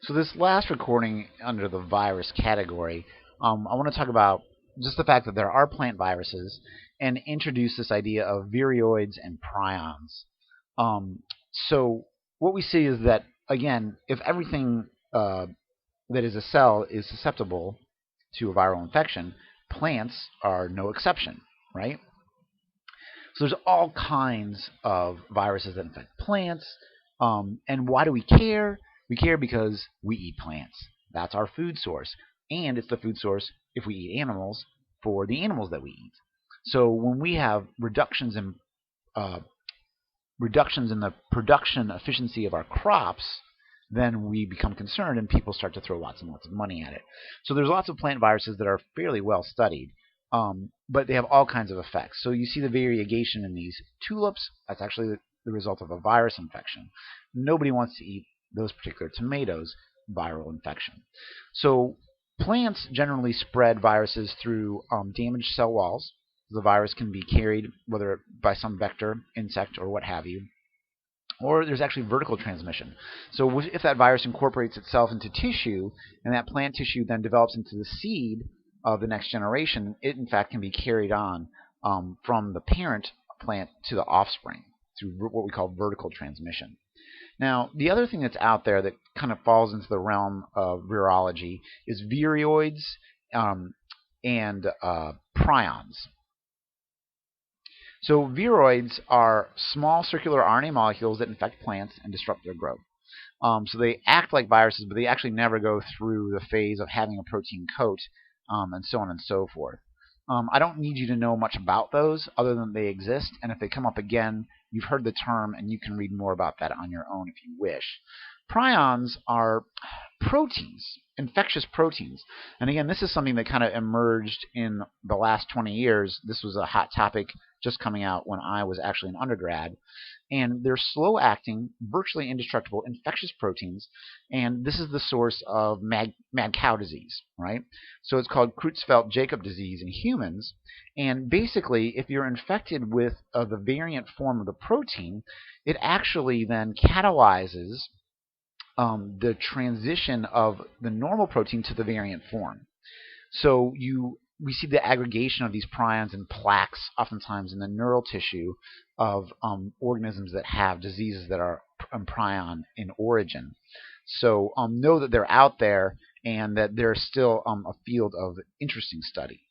So this last recording under the virus category, I want to talk about just the fact that there are plant viruses and introduce this idea of viroids and prions. So what we see is that, again, if everything that is a cell is susceptible to a viral infection, plants are no exception, right? So there's all kinds of viruses that infect plants. And why do we care? We care because we eat plants. That's our food source. And it's the food source, if we eat animals, for the animals that we eat. So when we have uh, reductions in the production efficiency of our crops, then we become concerned and people start to throw lots and lots of money at it. So there's lots of plant viruses that are fairly well studied, but they have all kinds of effects. So you see the variegation in these tulips. That's actually the result of a virus infection. Nobody wants to eat those particular tomatoes, viral infection. So plants generally spread viruses through damaged cell walls. The virus can be carried whether by some vector, insect, or what have you. Or there's actually vertical transmission. So if that virus incorporates itself into tissue, and that plant tissue then develops into the seed of the next generation, it in fact can be carried on from the parent plant to the offspring through what we call vertical transmission. Now, the other thing that's out there that kind of falls into the realm of virology is viroids and prions. So viroids are small circular RNA molecules that infect plants and disrupt their growth. So they act like viruses, but they actually never go through the phase of having a protein coat, and so on and so forth. I don't need you to know much about those other than they exist, and if they come up again, you've heard the term, and you can read more about that on your own if you wish. Prions are proteins, infectious proteins. And again, this is something that kind of emerged in the last 20 years. This was a hot topic just coming out when I was actually an undergrad. And they're slow-acting, virtually indestructible infectious proteins, and this is the source of mad cow disease, right? So it's called Creutzfeldt-Jakob disease in humans, and basically, if you're infected with the variant form of the protein, it actually then catalyzes the transition of the normal protein to the variant form. So we see the aggregation of these prions and plaques oftentimes in the neural tissue of organisms that have diseases that are prion in origin. So know that they're out there and that they're still a field of interesting study.